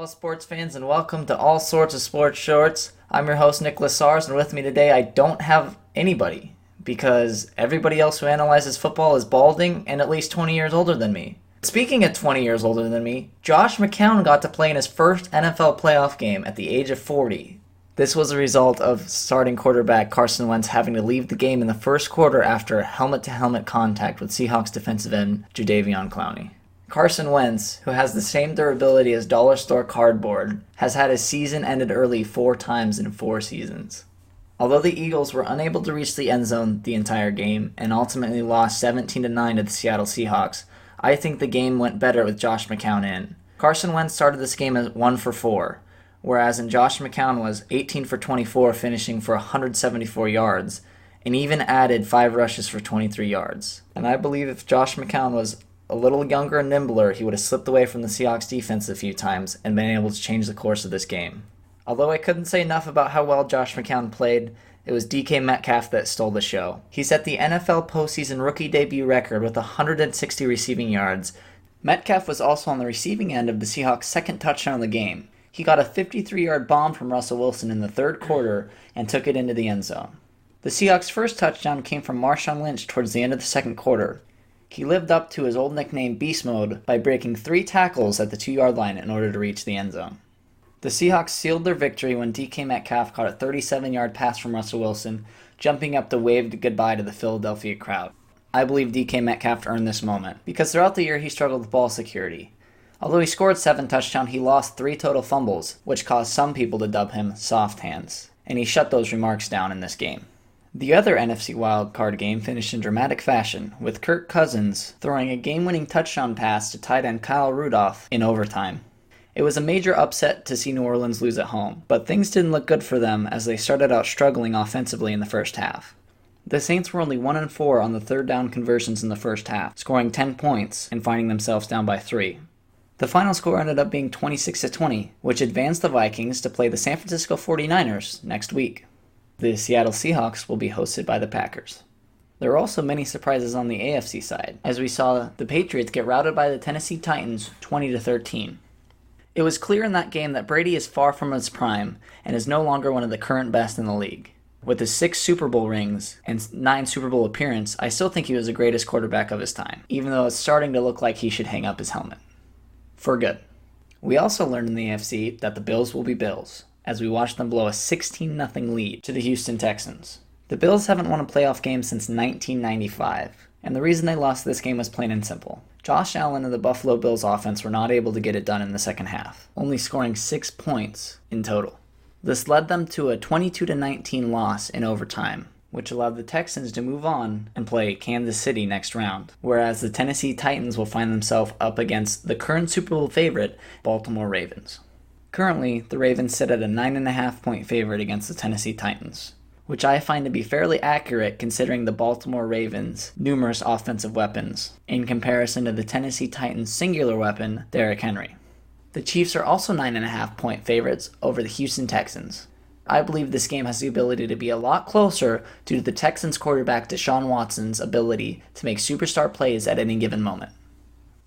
all sports fans, and welcome to All Sorts of Sports Shorts. I'm your host, Nicholas Sarysz, and with me today I don't have anybody because everybody else who analyzes football is balding and at least 20 years older than me. Speaking of 20 years older than me, Josh McCown got to play in his first NFL playoff game at the age of 40. This was a result of starting quarterback Carson Wentz having to leave the game in the first quarter after helmet-to-helmet contact with Seahawks defensive end Jadeveon Clowney. Carson Wentz, who has the same durability as dollar store cardboard, has had his season ended early 4 times in 4 seasons. Although the Eagles were unable to reach the end zone the entire game and ultimately lost 17-9 to the Seattle Seahawks, I think the game went better with Josh McCown in. Carson Wentz started this game as 1 for 4, whereas Josh McCown was 18 for 24, finishing for 174 yards, and even added 5 rushes for 23 yards. And I believe if Josh McCown was a little younger and nimbler, he would have slipped away from the Seahawks defense a few times and been able to change the course of this game. Although I couldn't say enough about how well Josh McCown played, it was DK Metcalf that stole the show. He set the NFL postseason rookie debut record with 160 receiving yards. Metcalf was also on the receiving end of the Seahawks' second touchdown of the game. He got a 53-yard bomb from Russell Wilson in the third quarter and took it into the end zone. The Seahawks' first touchdown came from Marshawn Lynch towards the end of the second quarter. He lived up to his old nickname Beast Mode by breaking 3 tackles at the 2-yard line in order to reach the end zone. The Seahawks sealed their victory when DK Metcalf caught a 37-yard pass from Russell Wilson, jumping up to wave goodbye to the Philadelphia crowd. I believe DK Metcalf earned this moment, because throughout the year he struggled with ball security. Although he scored 7 touchdowns, he lost 3 total fumbles, which caused some people to dub him soft hands, and he shut those remarks down in this game. The other NFC wildcard game finished in dramatic fashion, with Kirk Cousins throwing a game-winning touchdown pass to tight end Kyle Rudolph in overtime. It was a major upset to see New Orleans lose at home, but things didn't look good for them as they started out struggling offensively in the first half. The Saints were only 1-4 on the third down conversions in the first half, scoring 10 points and finding themselves down by 3. The final score ended up being 26-20, which advanced the Vikings to play the San Francisco 49ers next week. The Seattle Seahawks will be hosted by the Packers. There were also many surprises on the AFC side, as we saw the Patriots get routed by the Tennessee Titans 20-13. It was clear in that game that Brady is far from his prime and is no longer one of the current best in the league. With his 6 Super Bowl rings and 9 Super Bowl appearances, I still think he was the greatest quarterback of his time, even though it's starting to look like he should hang up his helmet. For good. We also learned in the AFC that the Bills will be Bills, as we watched them blow a 16-0 lead to the Houston Texans. The Bills haven't won a playoff game since 1995, and the reason they lost this game was plain and simple. Josh Allen and the Buffalo Bills offense were not able to get it done in the second half, only scoring 6 points in total. This led them to a 22-19 loss in overtime, which allowed the Texans to move on and play Kansas City next round, whereas the Tennessee Titans will find themselves up against the current Super Bowl favorite, Baltimore Ravens. Currently, the Ravens sit at a 9.5-point favorite against the Tennessee Titans, which I find to be fairly accurate considering the Baltimore Ravens' numerous offensive weapons, in comparison to the Tennessee Titans' singular weapon, Derrick Henry. The Chiefs are also 9.5-point favorites over the Houston Texans. I believe this game has the ability to be a lot closer due to the Texans quarterback Deshaun Watson's ability to make superstar plays at any given moment.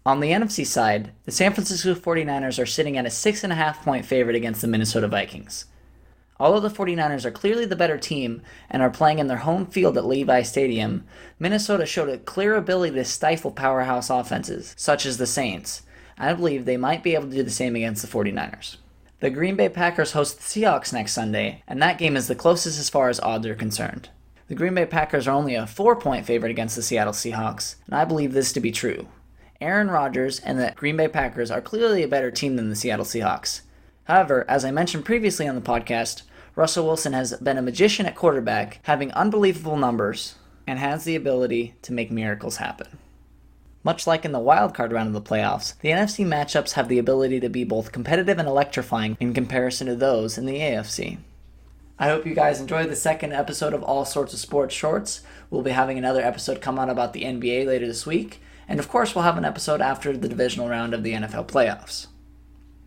On the NFC side, the San Francisco 49ers are sitting at a 6.5-point favorite against the Minnesota Vikings. Although the 49ers are clearly the better team and are playing in their home field at Levi Stadium, Minnesota showed a clear ability to stifle powerhouse offenses, such as the Saints. I believe they might be able to do the same against the 49ers. The Green Bay Packers host the Seahawks next Sunday, and that game is the closest as far as odds are concerned. The Green Bay Packers are only a 4-point favorite against the Seattle Seahawks, and I believe this to be true. Aaron Rodgers and the Green Bay Packers are clearly a better team than the Seattle Seahawks. However, as I mentioned previously on the podcast, Russell Wilson has been a magician at quarterback, having unbelievable numbers, and has the ability to make miracles happen. Much like in the wildcard round of the playoffs, the NFC matchups have the ability to be both competitive and electrifying in comparison to those in the AFC. I hope you guys enjoyed the second episode of All Sorts of Sports Shorts. We'll be having another episode come out about the NBA later this week, and of course we'll have an episode after the divisional round of the NFL playoffs.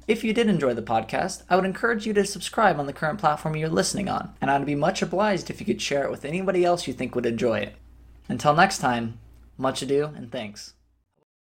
If you did enjoy the podcast, I would encourage you to subscribe on the current platform you're listening on, and I'd be much obliged if you could share it with anybody else you think would enjoy it. Until next time, much ado and thanks.